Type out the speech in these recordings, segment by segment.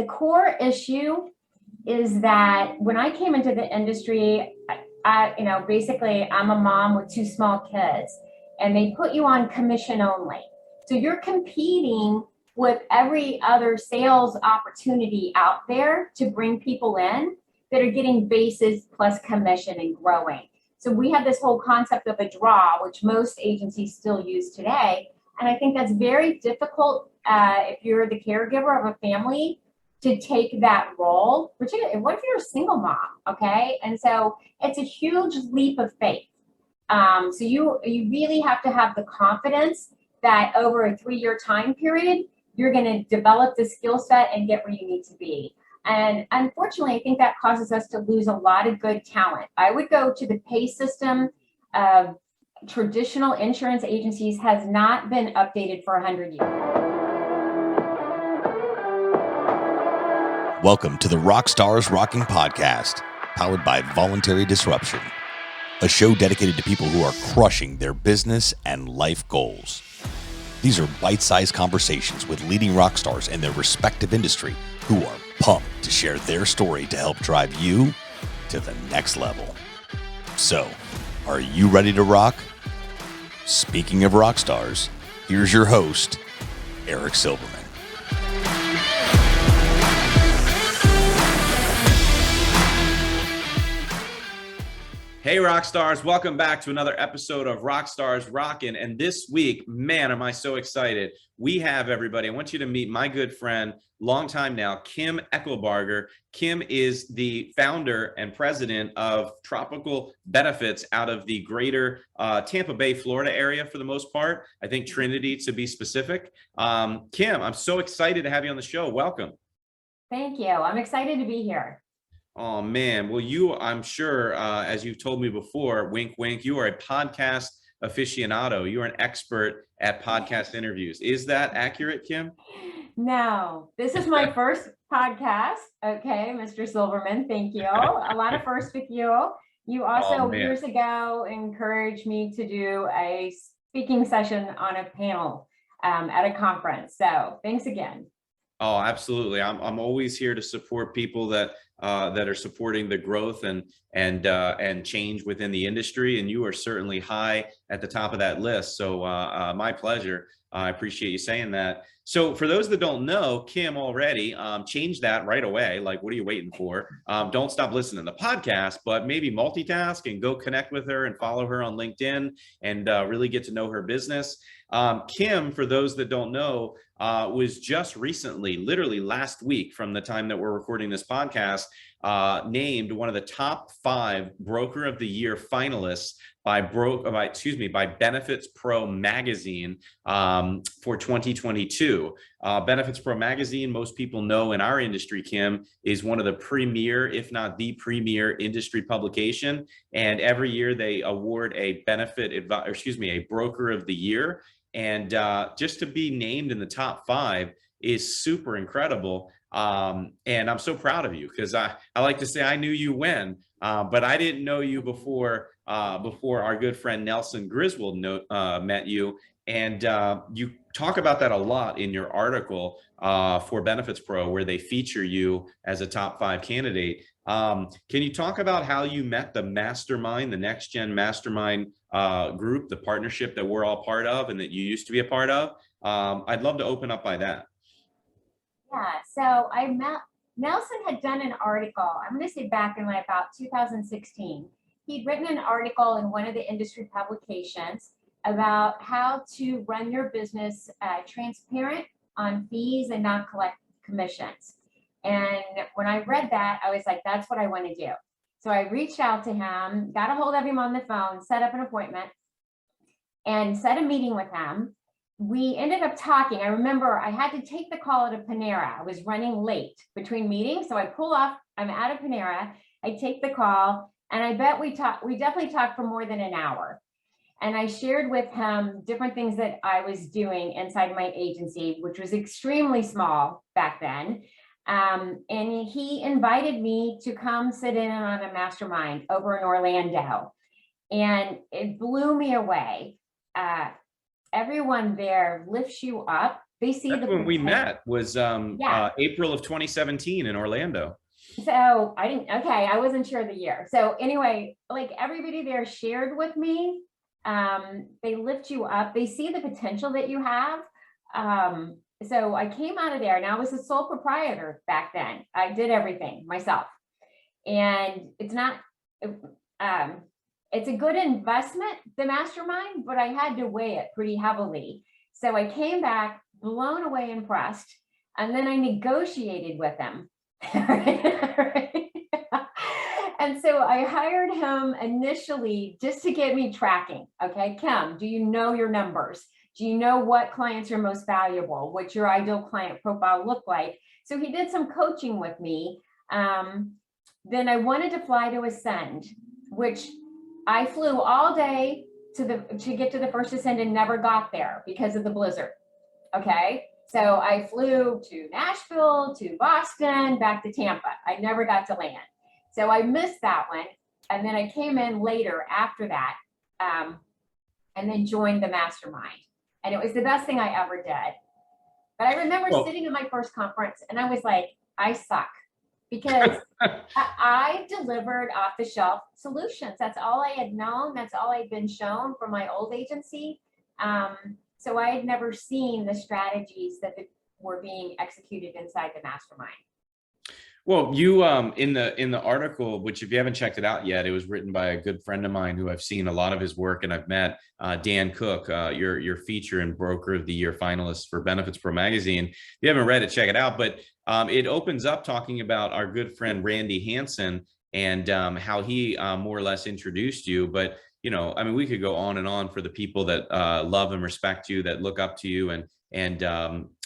the core issue is that when I came into the industry, basically I'm a mom with two small kids, and they put you on commission only. So you're competing with every other sales opportunity out there to bring people in that are getting bases plus commission and growing. So we have this whole concept of a draw, which most agencies still use today. And I think that's very difficult if you're the caregiver of a family to take that role, particularly what if you're a single mom, okay? And so it's a huge leap of faith. So you really have to have the confidence that over a 3-year time period, you're going to develop the skill set and get where you need to be. And unfortunately, I think that causes us to lose a lot of good talent. I would go to the pay system of traditional insurance agencies has not been updated for 100 years. Welcome to the RockstarsRocking podcast, powered by Voluntary Disruption, a show dedicated to people who are crushing their business and life goals. These are bite-sized conversations with leading rock stars in their respective industry who are pumped to share their story to help drive you to the next level. So, are you ready to rock? Speaking of rock stars, here's your host, Eric Silverman. Hey, rock stars, welcome back to another episode of RockstarsRocking. And this week, man, am I so excited. We have everybody. I want you to meet my good friend, long time now, Kim Eckelbarger. Kim is the founder and president of Tropical Benefits out of the greater Tampa Bay, Florida area for the most part. I think Trinity to be specific. Kim, I'm so excited to have you on the show. Welcome. Thank you. I'm excited to be here. Oh, man. Well, you, I'm sure, as you've told me before, wink, wink, you are a podcast aficionado. You're an expert at podcast interviews. Is that accurate, Kim? No, this is my first podcast. Okay, Mr. Silverman, thank you. A lot of firsts with you. You also years ago encouraged me to do a speaking session on a panel at a conference. So thanks again. Oh, absolutely. I'm always here to support people that are supporting the growth and change within the industry. And you are certainly high at the top of that list. So my pleasure. I appreciate you saying that. So for those that don't know, Kim already, change that right away. Like, what are you waiting for? Don't stop listening to the podcast, but maybe multitask and go connect with her and follow her on LinkedIn and really get to know her business. Kim, for those that don't know, was just recently, literally last week from the time that we're recording this podcast, named one of the top 5 Broker of the Year finalists by BenefitsPRO magazine for 2022. BenefitsPRO magazine, most people know in our industry, Kim, is one of the premier, if not the premier industry publication. And every year they award a Broker of the Year. And just to be named in the top 5 is super incredible. And I'm so proud of you because I like to say I knew you when, but I didn't know you before our good friend Nelson Griswold met you. And you talk about that a lot in your article for BenefitsPRO, where they feature you as a top 5 candidate. Can you talk about how you met the mastermind, the Next Gen Mastermind group, the partnership that we're all part of and that you used to be a part of? I'd love to open up by that. Yeah, so Nelson had done an article, I'm going to say back in about 2016. He'd written an article in one of the industry publications about how to run your business transparent on fees and not collect commissions. And when I read that, I was like, that's what I want to do. So I reached out to him, got a hold of him on the phone, set up an appointment, and set a meeting with him. We ended up talking. I remember I had to take the call at a Panera. I was running late between meetings. So I pull off, I'm at a Panera, I take the call, and I bet we definitely talked for more than an hour. And I shared with him different things that I was doing inside my agency, which was extremely small back then. And he invited me to come sit in on a mastermind over in Orlando. And it blew me away. Everyone there lifts you up They see That's the when we potential. met, was Yeah. April of 2017 in Orlando. So I didn't, okay, I wasn't sure of the year. So anyway, like everybody there shared with me, they lift you up. They see the potential that you have. So I came out of there and I was a sole proprietor back then. I did everything myself. And it's not, it's a good investment, the mastermind, but I had to weigh it pretty heavily. So I came back blown away, impressed, and then I negotiated with them. And so I hired him initially just to get me tracking. Okay, Kim, do you know your numbers? Do you know what clients are most valuable? What your ideal client profile look like? So he did some coaching with me. Then I wanted to fly to Ascend, which I flew all day to get to the first Ascend and never got there because of the blizzard. Okay. So I flew to Nashville, to Boston, back to Tampa. I never got to land. So I missed that one. And then I came in later after that, and then joined the mastermind. And it was the best thing I ever did. But I remember sitting at my first conference and I was like, I suck, because I delivered off the shelf solutions. That's all I had known. That's all I'd been shown from my old agency. So I had never seen the strategies that were being executed inside the mastermind. Well, you in the article, which if you haven't checked it out yet, it was written by a good friend of mine who I've seen a lot of his work and I've met, Dan Cook, your feature and broker of the year finalist for BenefitsPRO magazine. If you haven't read it, check it out. But it opens up talking about our good friend Randy Hansen and how he more or less introduced you. But you know, I mean, we could go on and on for the people that love and respect you, that look up to you and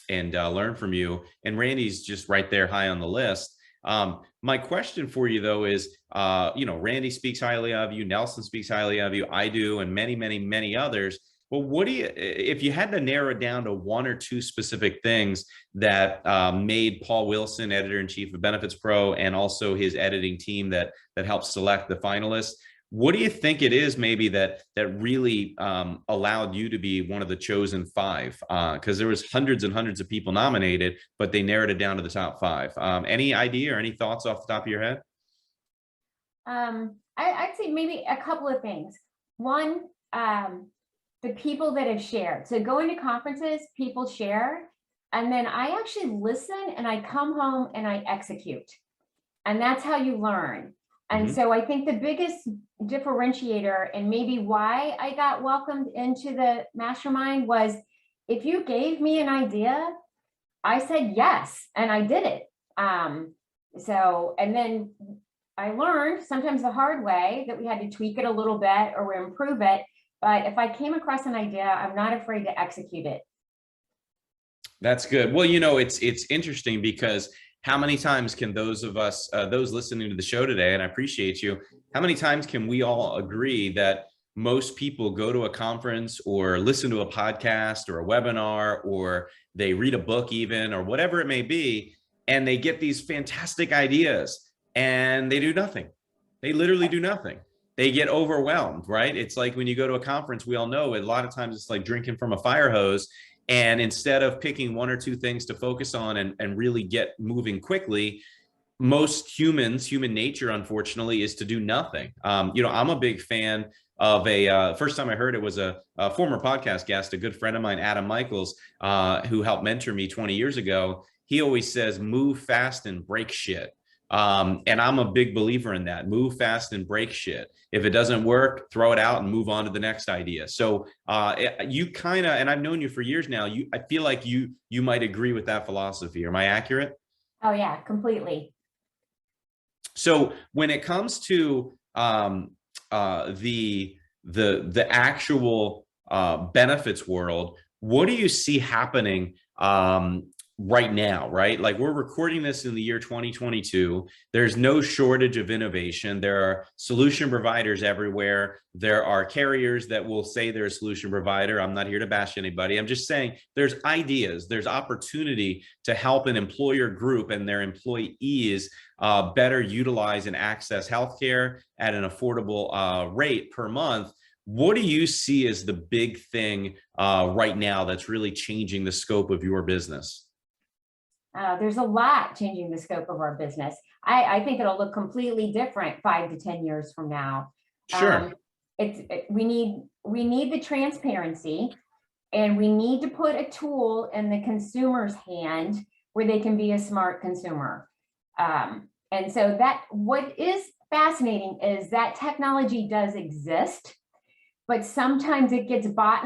learn from you. And Randy's just right there high on the list. My question for you though is, you know, Randy speaks highly of you, Nelson speaks highly of you, I do, and many, many, many others. Well, what do you, if you had to narrow it down to one or two specific things that made Paul Wilson, editor-in-chief of BenefitsPRO, and also his editing team that helped select the finalists, what do you think it is maybe that really allowed you to be one of the chosen five? Because there was hundreds and hundreds of people nominated, but they narrowed it down to the top five. Any idea or any thoughts off the top of your head? I'd say maybe a couple of things. One, the people that have shared. So going to conferences, people share, and then I actually listen and I come home and I execute. And that's how you learn. And so I think the biggest differentiator and maybe why I got welcomed into the mastermind was, if you gave me an idea, I said yes, and I did it. And then I learned sometimes the hard way that we had to tweak it a little bit or improve it. But if I came across an idea, I'm not afraid to execute it. That's good. Well, you know, it's interesting because how many times can those of us, those listening to the show today, and I appreciate you, how many times can we all agree that most people go to a conference or listen to a podcast or a webinar, or they read a book even, or whatever it may be, and they get these fantastic ideas and they do nothing. They literally do nothing. They get overwhelmed, right? It's like when you go to a conference, we all know a lot of times it's like drinking from a fire hose. And instead of picking one or two things to focus on and really get moving quickly, most human nature, unfortunately, is to do nothing. You know, I'm a big fan of first time I heard it was a former podcast guest, a good friend of mine, Adam Michaels, who helped mentor me 20 years ago. He always says, move fast and break shit. And I'm a big believer in that. Move fast and break shit. If it doesn't work, throw it out and move on to the next idea. So you kind of, and I've known you for years now, I feel like you might agree with that philosophy. Am I accurate? Oh yeah, completely. So when it comes to the actual benefits world, what do you see happening right now, right? Like, we're recording this in the year 2022. There's no shortage of innovation. There are solution providers everywhere. There are carriers that will say they're a solution provider. I'm not here to bash anybody. I'm just saying there's ideas, there's opportunity to help an employer group and their employees better utilize and access healthcare at an affordable rate per month. What do you see as the big thing right now that's really changing the scope of your business? There's a lot changing the scope of our business. I think it'll look completely different 5 to 10 years from now. Sure. We need the transparency, and we need to put a tool in the consumer's hand where they can be a smart consumer. And so that what is fascinating is that technology does exist, but sometimes it gets bought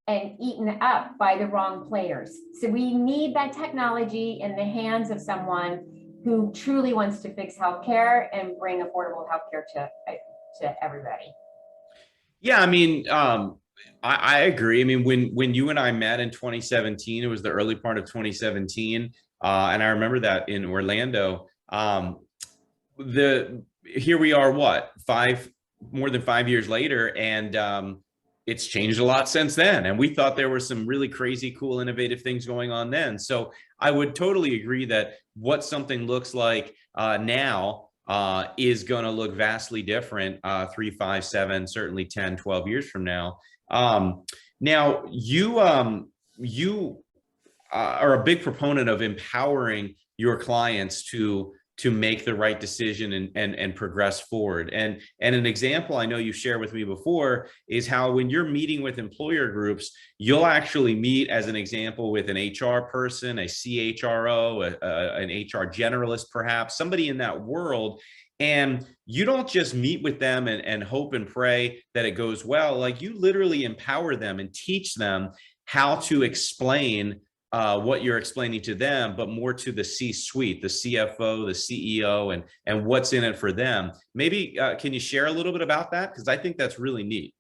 and eaten up by the wrong players. So we need that technology in the hands of someone who truly wants to fix healthcare and bring affordable healthcare to everybody. Yeah, I mean, I agree. I mean, when you and I met in 2017, it was the early part of 2017, and I remember that in Orlando. Here we are, what, more than 5 years later, and it's changed a lot since then. And we thought there were some really crazy, cool, innovative things going on then. So I would totally agree that what something looks like now is going to look vastly different 3, 5, 7, certainly 10, 12 years from now. Now, you are a big proponent of empowering your clients to make the right decision and progress forward. And an example I know you shared with me before is how when you're meeting with employer groups, you'll actually meet, as an example, with an HR person, a CHRO, an HR generalist, perhaps somebody in that world. And you don't just meet with them and hope and pray that it goes well. Like, you literally empower them and teach them how to explain what you're explaining to them, but more to the C-suite, the CFO, the CEO, and what's in it for them. Maybe can you share a little bit about that? Because I think that's really neat.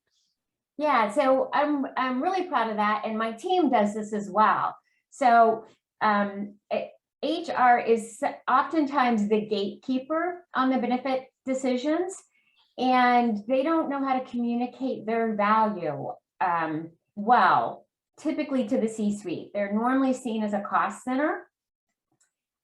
Yeah, so I'm really proud of that, and my team does this as well. So HR is oftentimes the gatekeeper on the benefit decisions, and they don't know how to communicate their value well. Typically to the C-suite. They're normally seen as a cost center.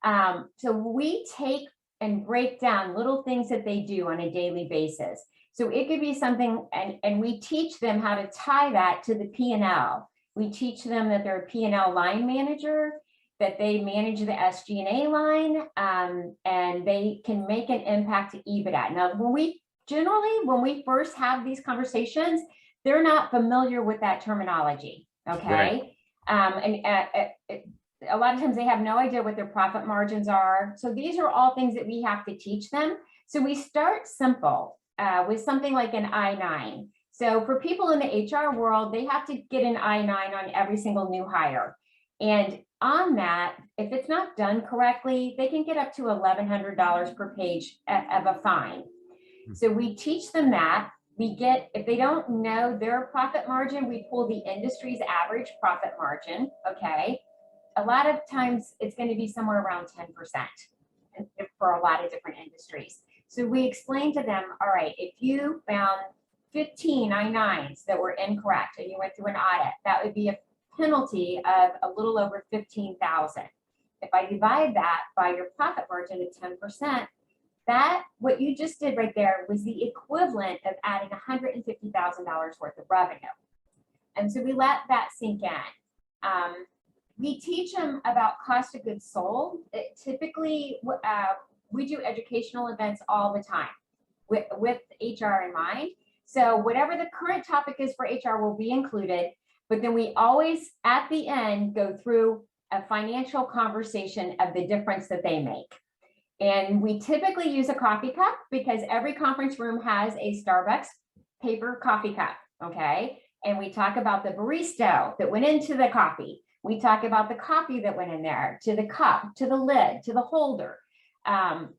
So we take and break down little things that they do on a daily basis. So it could be something, and we teach them how to tie that to the P&L. We teach them that they're a P&L line manager, that they manage the SG&A line, and they can make an impact to EBITDA. Now, when we first have these conversations, they're not familiar with that terminology. Okay. Right. A lot of times they have no idea what their profit margins are. So these are all things that we have to teach them. So we start simple with something like an I-9. So for people in the HR world, they have to get an I-9 on every single new hire. And on that, if it's not done correctly, they can get up to $1,100 per page of a fine. So we teach them that. If they don't know their profit margin, we pull the industry's average profit margin, okay? A lot of times it's going to be somewhere around 10% for a lot of different industries. So we explain to them, all right, if you found 15 I-9s that were incorrect and you went through an audit, that would be a penalty of a little over $15,000. If I divide that by your profit margin of 10%, that, what you just did right there, was the equivalent of adding $150,000 worth of revenue. And so we let that sink in. We teach them about cost of goods sold. Typically, we do educational events all the time with HR in mind. So whatever the current topic is for HR will be included, but then we always, at the end, go through a financial conversation of the difference that they make. And we typically use a coffee cup because every conference room has a Starbucks paper coffee cup, okay? And we talk about the barista that went into the coffee. We talk about the coffee that went in there, to the cup, to the lid, to the holder. And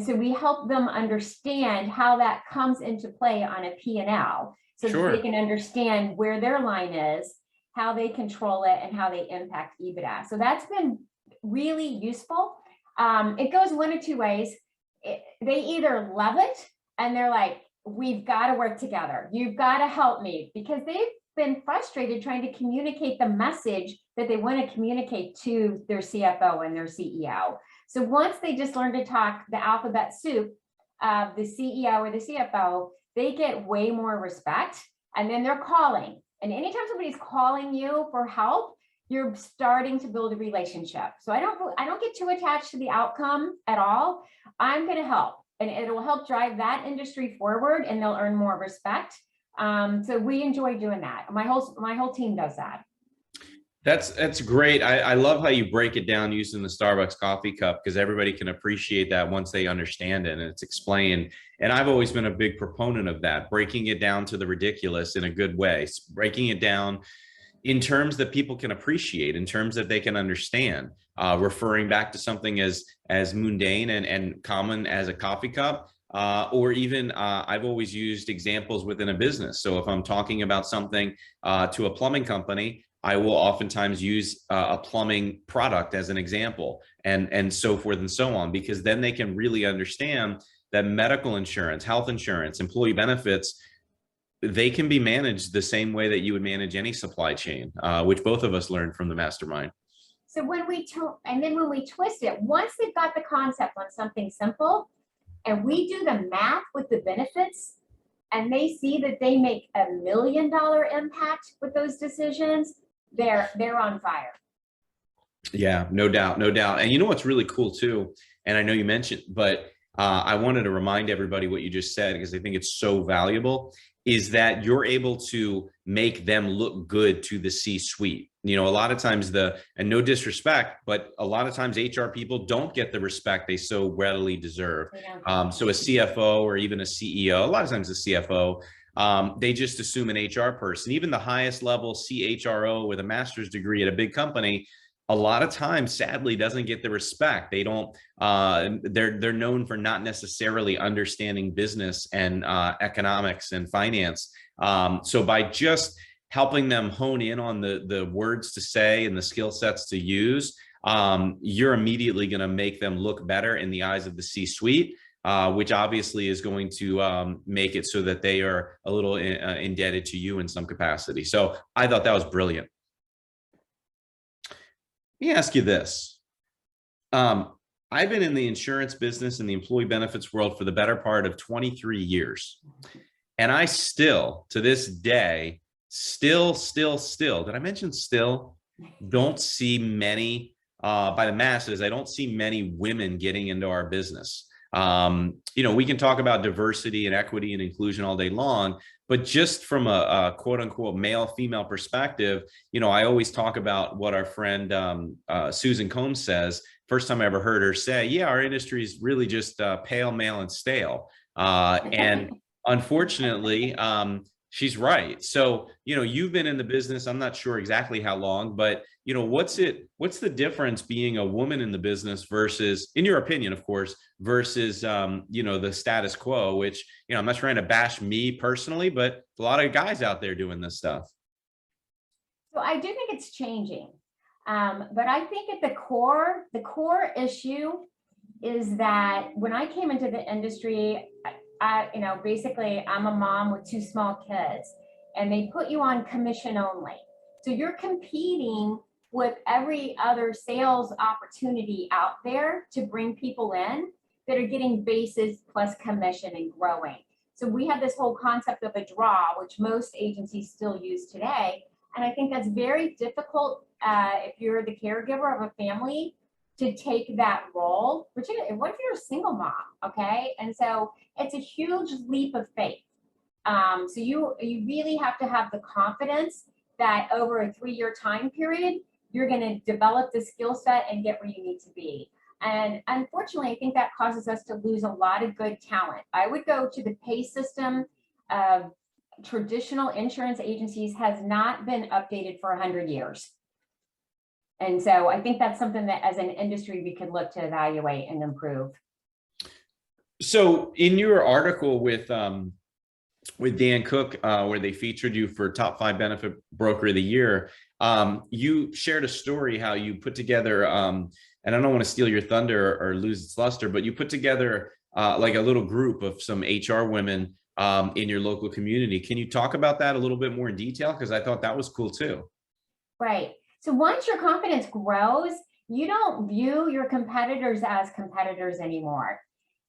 so we help them understand how that comes into play on a P&L, so that they can understand where their line is, how they control it, and how they impact EBITDA. So that's been really useful. It goes one of two ways. They either love it and they're like, we've got to work together. You've got to help me, because they've been frustrated trying to communicate the message that they want to communicate to their CFO and their CEO. So once they just learn to talk the alphabet soup the CEO or the CFO, they get way more respect, and then they're calling. And anytime somebody's calling you for help, you're starting to build a relationship. So I don't get too attached to the outcome at all. I'm going to help, and it'll help drive that industry forward, and they'll earn more respect. So we enjoy doing that. My whole team does that. That's great. I love how you break it down using the Starbucks coffee cup, because everybody can appreciate that once they understand it and it's explained. And I've always been a big proponent of that, breaking it down to the ridiculous in a good way, breaking it down in terms that people can appreciate, in terms that they can understand, referring back to something as mundane and common as a coffee cup. Or even I've always used examples within a business. So if I'm talking about something to a plumbing company, I will oftentimes use a plumbing product as an example, and so forth and so on, because then they can really understand that medical insurance, health insurance, employee benefits, they can be managed the same way that you would manage any supply chain, which both of us learned from the mastermind. So when we twist it, once they've got the concept on something simple, and we do the math with the benefits, and they see that they make $1 million impact with those decisions, they're on fire. Yeah, no doubt, no doubt. And you know what's really cool too, and I know you mentioned, but I wanted to remind everybody what you just said, because I think it's so valuable, is that you're able to make them look good to the C-suite. You know, a lot of times and no disrespect, but a lot of times HR people don't get the respect they so readily deserve. So a CFO or even a CEO, a lot of times a CFO, they just assume an HR person. Even the highest level CHRO with a master's degree at a big company, a lot of times, sadly, doesn't get the respect. They don't, they're known for not necessarily understanding business and economics and finance. So by just helping them hone in on the words to say and the skill sets to use, you're immediately going to make them look better in the eyes of the C-suite, which obviously is going to make it so that they are a little indebted to you in some capacity. So I thought that was brilliant. Let me ask you this. I've been in the insurance business and the employee benefits world for the better part of 23 years. And I still, to this day, still, did I mention still? Don't see many, by the masses, I don't see many women getting into our business. You know, we can talk about diversity and equity and inclusion all day long, but just from a quote unquote male female perspective, you know, I always talk about what our friend Susan Combs says. First time I ever heard her say, yeah, our industry is really just pale, male, and stale. And unfortunately, she's right. So, you know, you've been in the business, I'm not sure exactly how long, but, you know, what's the difference being a woman in the business versus, in your opinion, of course, versus, you know, the status quo, which, you know, I'm not trying to bash me personally, but a lot of guys out there doing this stuff. So I do think it's changing. But I think at the core issue is that when I came into the industry, you know, basically I'm a mom with 2 small kids, and they put you on commission only. So you're competing with every other sales opportunity out there to bring people in that are getting bases plus commission and growing. So we have this whole concept of a draw, which most agencies still use today. And I think that's very difficult if you're the caregiver of a family to take that role, particularly what if you're a single mom, okay? And so it's a huge leap of faith. So you really have to have the confidence that over a 3-year time period, you're going to develop the skill set and get where you need to be. And unfortunately, I think that causes us to lose a lot of good talent. I would go to the pay system of traditional insurance agencies has not been updated for 100 years. And so I think that's something that as an industry, we could look to evaluate and improve. So in your article with Dan Cook, where they featured you for top 5 benefit broker of the year, you shared a story how you put together, and I don't want to steal your thunder or lose its luster, but you put together like a little group of some HR women in your local community. Can you talk about that a little bit more in detail? Because I thought that was cool too. Right. So once your confidence grows, you don't view your competitors as competitors anymore.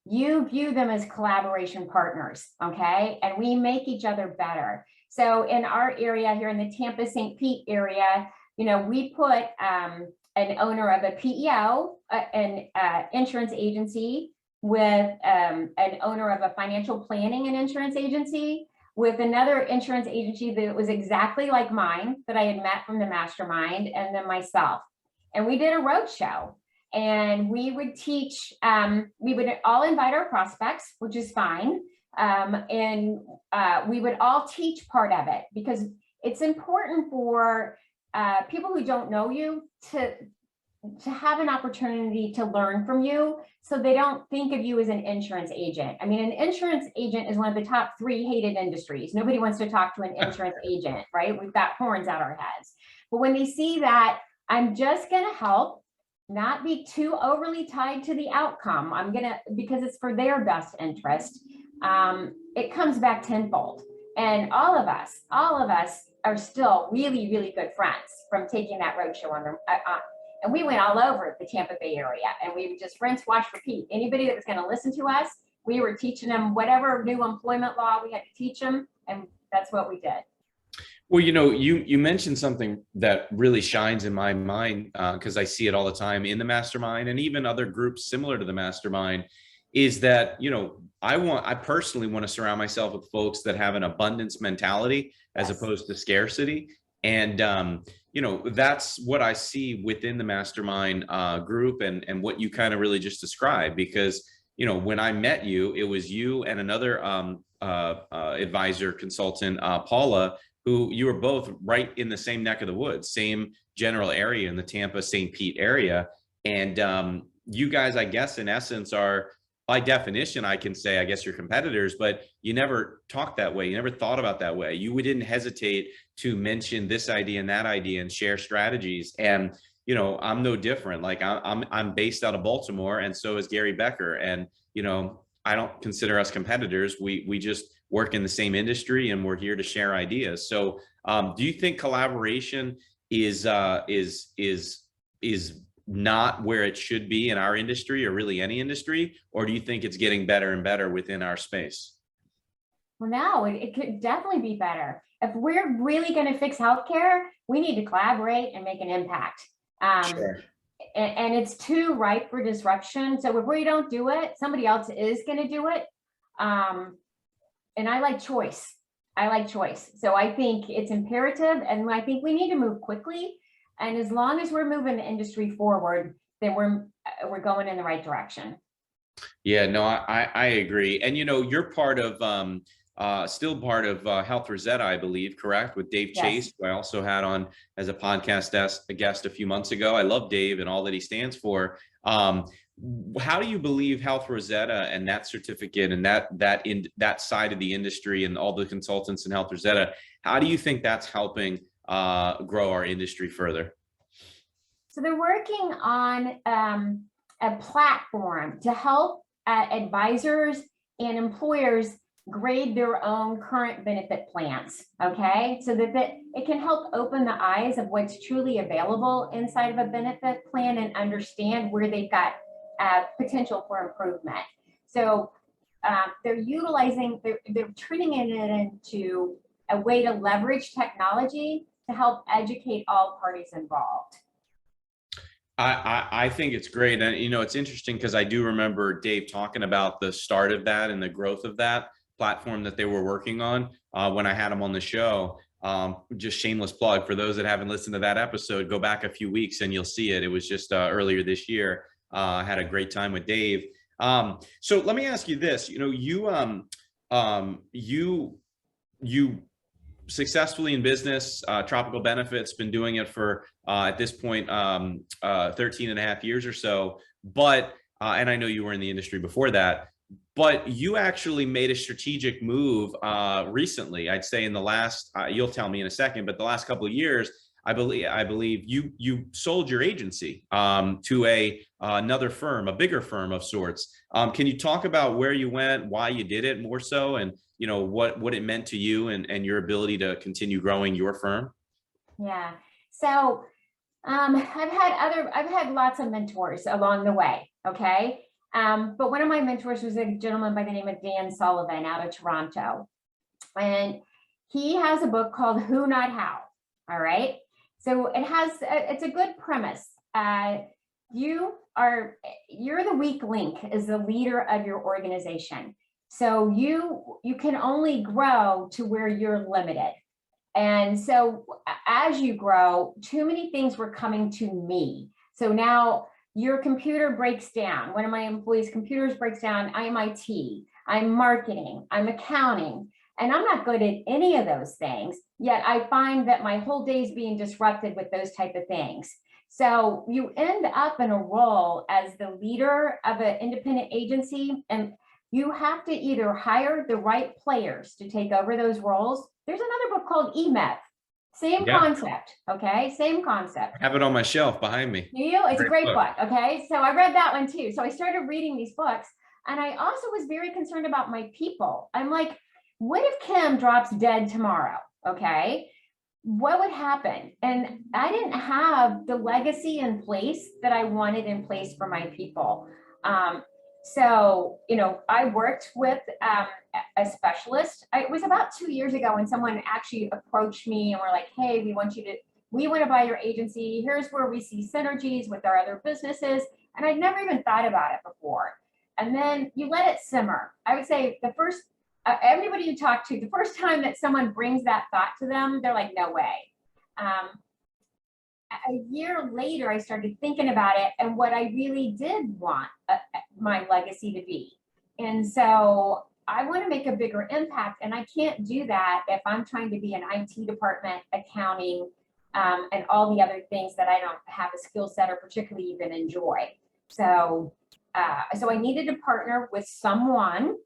you view them as collaboration partners, okay? And we make each other better. So in our area here in the Tampa St. Pete area, we put an owner of a PEO, an insurance agency, with an owner of a financial planning and insurance agency, with another insurance agency that was exactly like mine that I had met from the mastermind, and then myself. And we did a roadshow, and we would teach, we would all invite our prospects, which is fine. And we would all teach part of it, because it's important for people who don't know you to have an opportunity to learn from you, so they don't think of you as an insurance agent. I mean, an insurance agent is one of the top 3 hated industries. Nobody wants to talk to an insurance agent, right? We've got horns out our heads. But when they see that I'm just going to help, not be too overly tied to the outcome, because it's for their best interest, it comes back tenfold. And all of us are still really, really good friends from taking that roadshow on and we went all over the Tampa Bay area, and we would just rinse, wash, repeat. Anybody that was going to listen to us, we were teaching them whatever new employment law we had to teach them, and that's what we did. Well, you mentioned something that really shines in my mind, because I see it all the time in the mastermind and even other groups similar to the mastermind, is that, I personally want to surround myself with folks that have an abundance mentality as opposed to scarcity. And, that's what I see within the mastermind group, and what you kind of really just described, because, when I met you, it was you and another advisor consultant, Paula, who you were both right in the same neck of the woods, same general area in the Tampa St. Pete area. And you guys, I guess, in essence, are, by definition, I can say, I guess, you're competitors, but you never talked that way. You never thought about that way. You didn't hesitate to mention this idea and that idea and share strategies. And, I'm no different. Like I'm based out of Baltimore, and so is Gary Becker. And, I don't consider us competitors. We just work in the same industry, and we're here to share ideas. So do you think collaboration is not where it should be in our industry, or really any industry? Or do you think it's getting better and better within our space? Well, no, it could definitely be better. If we're really going to fix healthcare, we need to collaborate and make an impact. Sure. And it's too ripe for disruption. So if we don't do it, somebody else is going to do it. And I like choice. So I think it's imperative, and I think we need to move quickly. And as long as we're moving the industry forward, then we're going in the right direction. Yeah, no, I agree. And, you're part of, still part of Health Rosetta, I believe, correct? With Dave Chase, who I also had on as a podcast guest a few months ago. I love Dave and all that he stands for. How do you believe Health Rosetta and that certificate and that side of the industry and all the consultants in Health Rosetta, how do you think that's helping grow our industry further? So they're working on a platform to help advisors and employers grade their own current benefit plans, okay? So that it can help open the eyes of what's truly available inside of a benefit plan and understand where they've got potential for improvement. So they're turning it into a way to leverage technology to help educate all parties involved. I think it's great. And, it's interesting because I do remember Dave talking about the start of that and the growth of that platform that they were working on when I had him on the show. Just shameless plug for those that haven't listened to that episode, go back a few weeks and you'll see it. It was just earlier this year. I had a great time with Dave. So let me ask you this, you successfully in business, Tropical Benefits, been doing it for, at this point, 13 and a half years or so. But, and I know you were in the industry before that, but you actually made a strategic move recently, I'd say in the last, you'll tell me in a second, but the last couple of years, I believe you sold your agency to another firm, a bigger firm of sorts. Can you talk about where you went, why you did it more so, and what it meant to you and your ability to continue growing your firm? Yeah. So I've had lots of mentors along the way. Okay. But one of my mentors was a gentleman by the name of Dan Sullivan out of Toronto. And he has a book called Who Not How. All right. So it's a good premise. You're the weak link as the leader of your organization. So you can only grow to where you're limited. And so as you grow, too many things were coming to me. So now your computer breaks down. One of my employees' computers breaks down. I'm IT, I'm marketing, I'm accounting, and I'm not good at any of those things. Yet I find that my whole day is being disrupted with those type of things. So you end up in a role as the leader of an independent agency, and you have to either hire the right players to take over those roles. There's another book called EMEP. Same concept, okay? Same concept. I have it on my shelf behind me. Do you? It's a great book, okay? So I read that one too. So I started reading these books, and I also was very concerned about my people. I'm like, what if Kim drops dead tomorrow, okay? What would happen? And I didn't have the legacy in place that I wanted in place for my people. So, I worked with a specialist. It was about 2 years ago when someone actually approached me and were like, hey, we want to buy your agency. Here's where we see synergies with our other businesses. And I'd never even thought about it before. And then you let it simmer. I would say everybody you talk to, the first time that someone brings that thought to them, they're like, no way. A year later, I started thinking about it and what I really did want my legacy to be. And so I want to make a bigger impact, and I can't do that if I'm trying to be an IT department, accounting, and all the other things that I don't have a skill set or particularly even enjoy. So I needed to partner with someone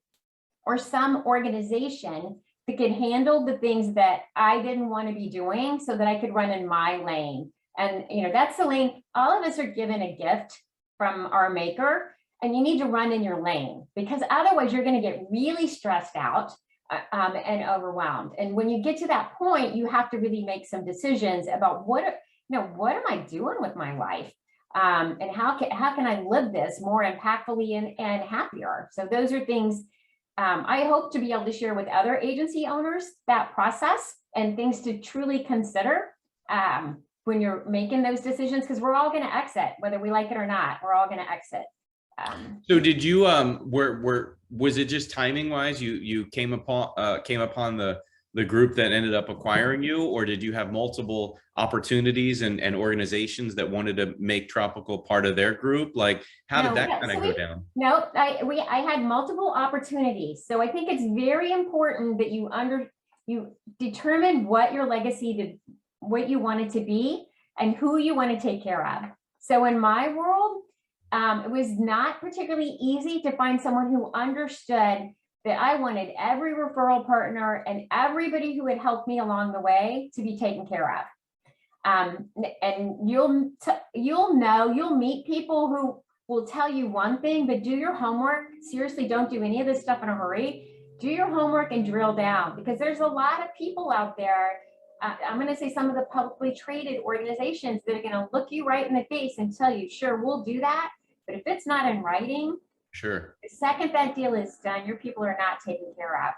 or some organization that could handle the things that I didn't want to be doing so that I could run in my lane. And, that's the lane. All of us are given a gift from our maker, and you need to run in your lane, because otherwise you're going to get really stressed out and overwhelmed. And when you get to that point, you have to really make some decisions about what am I doing with my life? And how can I live this more impactfully and happier? So those are things I hope to be able to share with other agency owners, that process and things to truly consider when you're making those decisions, because we're all going to exit, whether we like it or not. We're all going to exit. So did you was it just timing wise you came upon the group that ended up acquiring you, or did you have multiple opportunities and organizations that wanted to make Tropical part of their group? Like, how did that kind of go down? No, I had multiple opportunities. So I think it's very important that you determine what your legacy what you want it to be and who you want to take care of. So in my world, it was not particularly easy to find someone who understood that I wanted every referral partner and everybody who had helped me along the way to be taken care of. And you'll meet people who will tell you one thing, but do your homework. Seriously, don't do any of this stuff in a hurry. Do your homework and drill down, because there's a lot of people out there. I'm going to say some of the publicly traded organizations that are going to look you right in the face and tell you, sure, we'll do that. But if it's not in writing, sure, the second that deal is done, your people are not taken care of.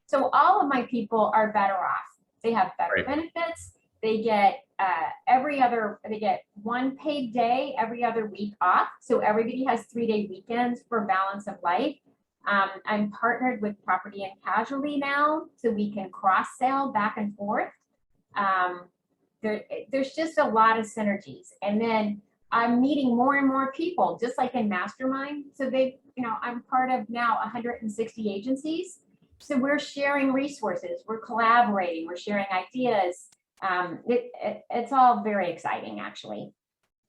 So all of my people are better off. They have better benefits. They get they get one paid day every other week off. So everybody has 3-day weekends for balance of life. I'm partnered with property and casualty now, so we can cross-sell back and forth. There's just a lot of synergies. And then I'm meeting more and more people, just like in Mastermind. So I'm part of now 160 agencies. So we're sharing resources, we're collaborating, we're sharing ideas. It's all very exciting, actually.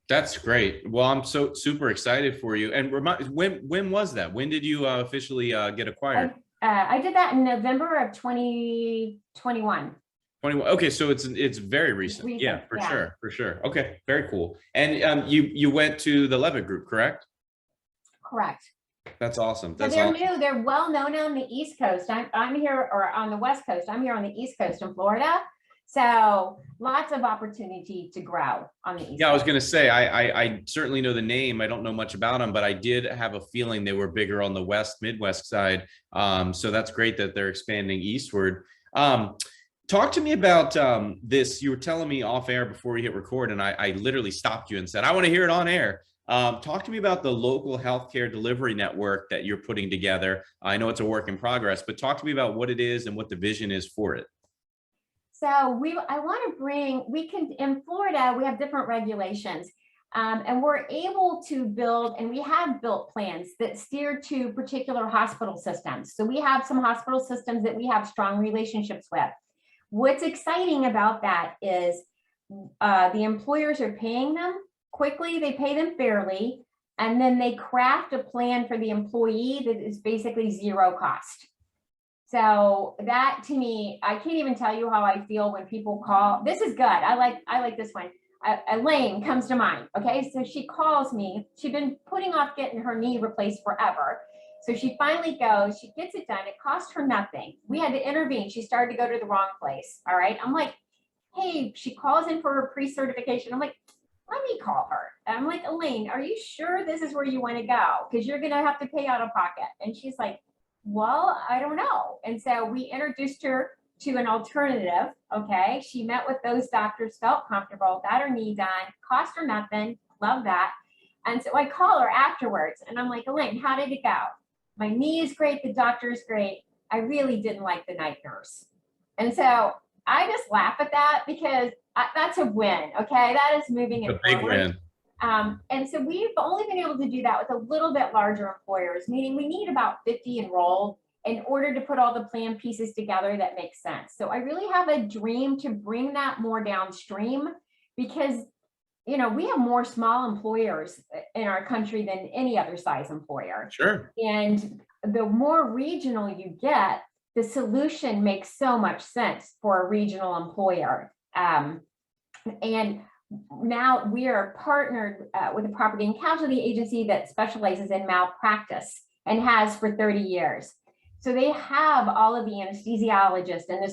That's great. Well, I'm so super excited for you. And when was that? When did you officially get acquired? I did that in November of 2021. 21. Okay, so it's very recent. Yeah, for sure. Okay, very cool. And you went to the Levitt Group, correct? Correct. That's awesome. So they're new. They're well known on the East Coast. I'm here, or on the West Coast. I'm here on the East Coast in Florida. So lots of opportunity to grow on the East Yeah, I was Coast. going to say, I certainly know the name. I don't know much about them, but I did have a feeling they were bigger on the Midwest side. So that's great that they're expanding eastward. Talk to me about this. You were telling me off air before we hit record, and I literally stopped you and said, I want to hear it on air. Talk to me about the local healthcare delivery network that you're putting together. I know it's a work in progress, but talk to me about what it is and what the vision is for it. So I want to bring, in Florida, we have different regulations, and we're able to build, and we have built plans that steer to particular hospital systems. So we have some hospital systems that we have strong relationships with. What's exciting about that is the employers are paying them quickly, they pay them fairly, and then they craft a plan for the employee that is basically zero cost. So that, to me, I can't even tell you how I feel when people call. This is good. I like this one. Elaine comes to mind. Okay, so she calls me. She'd been putting off getting her knee replaced forever. So she finally goes, she gets it done. It cost her nothing. We had to intervene. She started to go to the wrong place. All right. I'm like, hey, she calls in for her pre-certification. I'm like, let me call her. And I'm like, Elaine, are you sure this is where you want to go? Because you're going to have to pay out of pocket. And she's like, well, I don't know. And so we introduced her to an alternative. Okay. She met with those doctors, felt comfortable, got her knee done, cost her nothing. Love that. And so I call her afterwards and I'm like, Elaine, how did it go? My knee is great. The doctor is great. I really didn't like the night nurse. And so I just laugh at that because that's a win. Okay. That is moving it A big forward. win. And so we've only been able to do that with a little bit larger employers, meaning we need about 50 enrolled in order to put all the plan pieces together that make sense. So I really have a dream to bring that more downstream because, you know, we have more small employers in our country than any other size employer. Sure. And the more regional you get, the solution makes so much sense for a regional employer. And now we are partnered with a property and casualty agency that specializes in malpractice and has for 30 years. So they have all of the anesthesiologists and the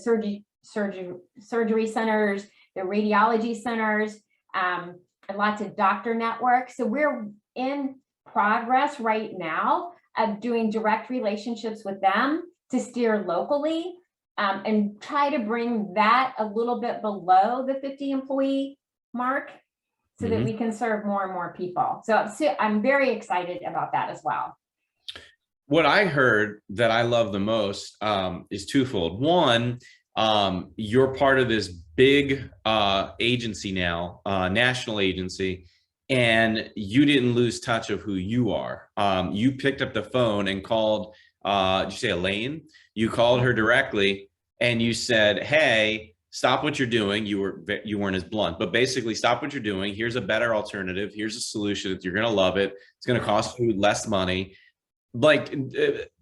surgery centers, the radiology centers, and lots of doctor networks. So we're in progress right now of doing direct relationships with them to steer locally and try to bring that a little bit below the 50 employee mark so that we can serve more and more people. So I'm very excited about that as well. What I heard that I love the most is twofold. One, you're part of this big agency now, national agency, and you didn't lose touch of who you are. You picked up the phone and called, did you say Elaine? You called her directly and you said, hey, stop what you're doing. You weren't as blunt, but basically stop what you're doing. Here's a better alternative. Here's a solution. You're going to love it. It's going to cost you less money. Like,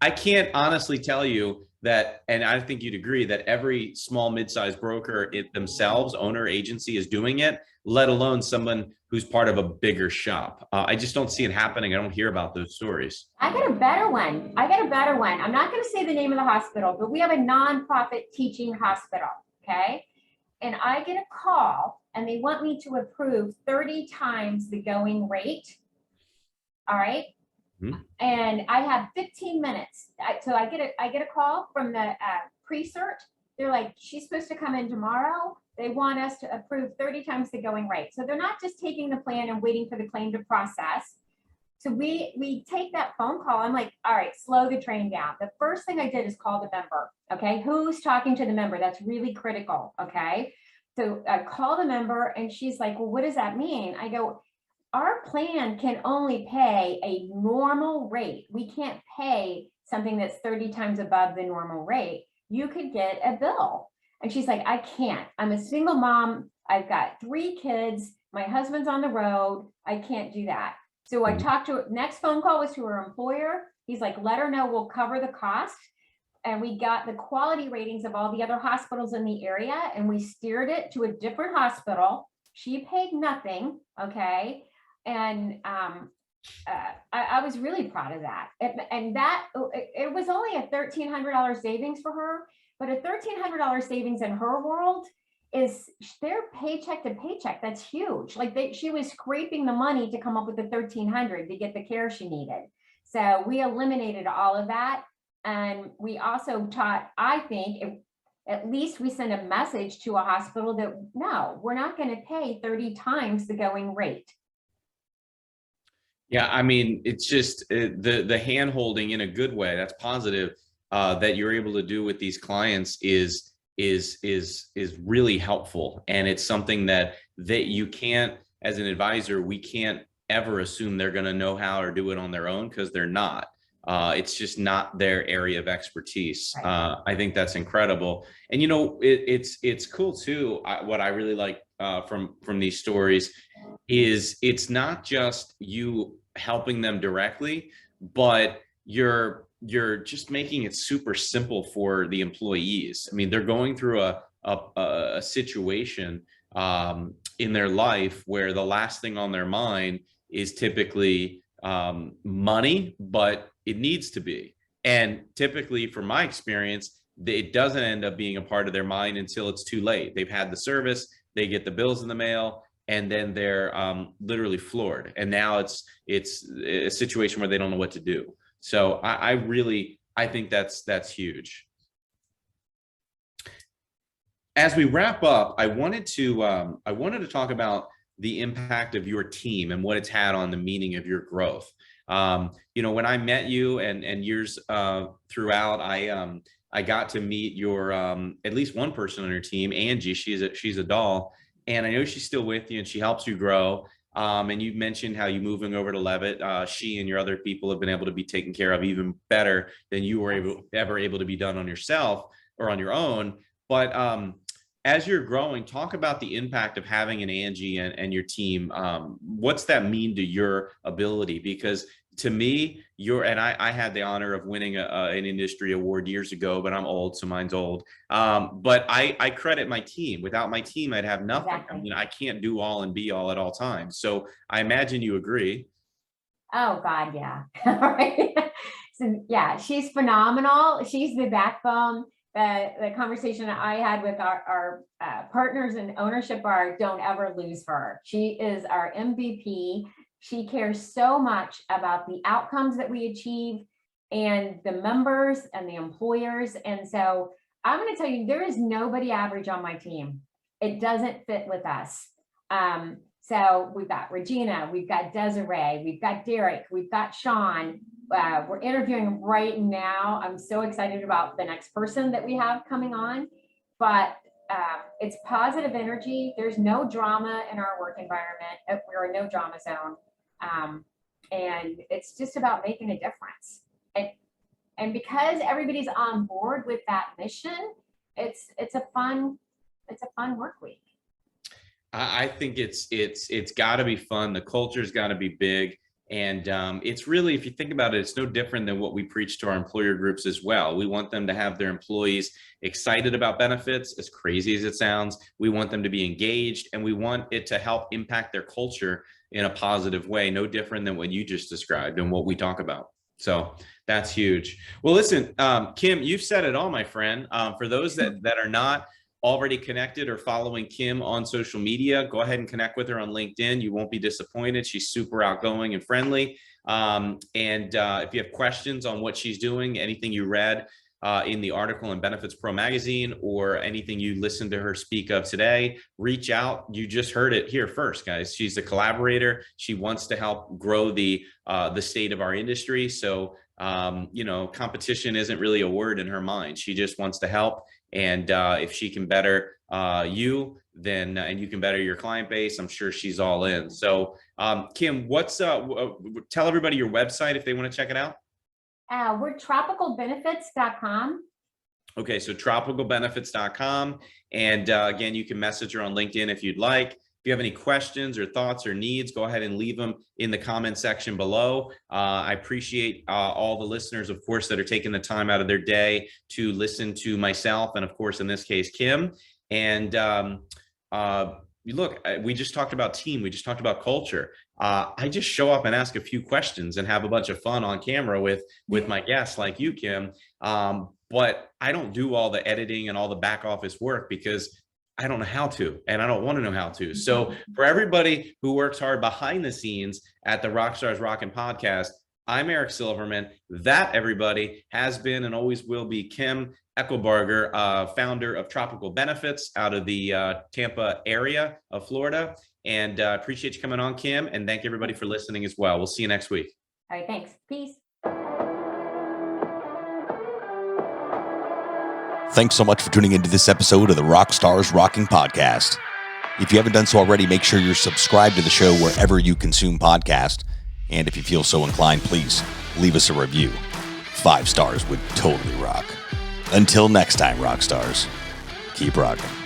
I can't honestly tell you that, and I think you'd agree that every small, mid-sized broker themselves, owner agency is doing it, let alone someone who's part of a bigger shop. I just don't see it happening. I don't hear about those stories. I got a better one. I'm not going to say the name of the hospital, but we have a nonprofit teaching hospital. Okay. And I get a call and they want me to approve 30 times the going rate. All right. And I have 15 minutes. So I get a call from the pre-cert. They're like, she's supposed to come in tomorrow. They want us to approve 30 times the going rate. So they're not just taking the plan and waiting for the claim to process. So we take that phone call. I'm like, all right, slow the train down. The first thing I did is call the member. Okay. Who's talking to the member? That's really critical. Okay. So I call the member and she's like, well, what does that mean? I go, our plan can only pay a normal rate. We can't pay something that's 30 times above the normal rate. You could get a bill. And she's like, I can't. I'm a single mom. I've got 3 kids. My husband's on the road. I can't do that. So I talked to her. Next phone call was to her employer. He's like, let her know we'll cover the cost. And we got the quality ratings of all the other hospitals in the area. And we steered it to a different hospital. She paid nothing. Okay. And I was really proud of that. It was only a $1,300 savings for her, but a $1,300 savings in her world is their paycheck to paycheck. That's huge. Like she was scraping the money to come up with the 1,300 to get the care she needed. So we eliminated all of that. And we also taught, I think, at least we send a message to a hospital that no, we're not going to pay 30 times the going rate. Yeah, I mean, it's just the hand holding in a good way. That's positive that you're able to do with these clients is really helpful, and it's something that you can't, as an advisor, we can't ever assume they're going to know how or do it on their own, because they're not. It's just not their area of expertise. Right. I think that's incredible, and it's cool too. What I really like from these stories is it's not just you helping them directly, but you're just making it super simple for the employees. I mean, they're going through a situation in their life where the last thing on their mind is typically money, but it needs to be. And typically, from my experience, it doesn't end up being a part of their mind until it's too late. They've had the service, they get the bills in the mail, and then they're literally floored. And now it's a situation where they don't know what to do. So I think that's huge. As we wrap up, I wanted to talk about the impact of your team and what it's had on the meaning of your growth. When I met you and years throughout, I got to meet your at least one person on your team, Angie. She's a doll. And I know she's still with you and she helps you grow. And you mentioned how you moving over to Levitt, she and your other people have been able to be taken care of even better than you were ever able to be done on yourself or on your own. But as you're growing, talk about the impact of having an Angie and your team. What's that mean to your ability? Because to me, I had the honor of winning an industry award years ago, but I'm old, so mine's old. But I credit my team. Without my team, I'd have nothing. Exactly. I mean, I can't do all and be all at all times. So I imagine you agree. Oh God, yeah. All right. So yeah, she's phenomenal. She's the backbone. The conversation I had with our partners in ownership are don't ever lose her. She is our MVP. She cares so much about the outcomes that we achieve and the members and the employers. And so I'm going to tell you, there is nobody average on my team. It doesn't fit with us. So we've got Regina, we've got Desiree, we've got Derek, we've got Sean. We're interviewing right now. I'm so excited about the next person that we have coming on, but it's positive energy. There's no drama in our work environment. We're a no drama zone. And it's just about making a difference. And because everybody's on board with that mission, it's a fun work week. I think it's got to be fun. The culture's got to be big. And it's really, if you think about it, it's no different than what we preach to our employer groups as well. We want them to have their employees excited about benefits, as crazy as it sounds. We want them to be engaged, and we want it to help impact their culture in a positive way, no different than what you just described and what we talk about. So that's huge. Well, listen, Kim, you've said it all, my friend. For those that are not already connected or following Kim on social media, go ahead and connect with her on LinkedIn. You won't be disappointed. She's super outgoing and friendly. If you have questions on what she's doing, anything you read in the article in BenefitsPRO magazine, or anything you listened to her speak of today, reach out. You just heard it here first, guys. She's a collaborator. She wants to help grow the state of our industry. So, competition isn't really a word in her mind. She just wants to help. And if she can better you, then and you can better your client base, I'm sure she's all in. So, Kim, tell everybody your website if they want to check it out. We're tropicalbenefits.com. Okay, so tropicalbenefits.com. And again, you can message her on LinkedIn if you'd like. If you have any questions or thoughts or needs, go ahead and leave them in the comment section below. I appreciate all the listeners, of course, that are taking the time out of their day to listen to myself and, of course, in this case, Kim. And look, we just talked about team. We just talked about culture. I just show up and ask a few questions and have a bunch of fun on camera with my guests like you, Kim. But I don't do all the editing and all the back office work, because I don't know how to, and I don't want to know how to. So for everybody who works hard behind the scenes at the Rockstars Rocking podcast, I'm Eric Silverman. That, everybody, has been and always will be Kim Eckelbarger, founder of Tropical Benefits out of the Tampa area of Florida. And appreciate you coming on, Kim, and thank everybody for listening as well. We'll see you next week. All right, thanks. Peace. Thanks so much for tuning into this episode of the Rockstars Rocking podcast. If you haven't done so already, make sure you're subscribed to the show wherever you consume podcasts. And if you feel so inclined, please leave us a review. 5 stars would totally rock. Until next time, Rockstars, keep rocking.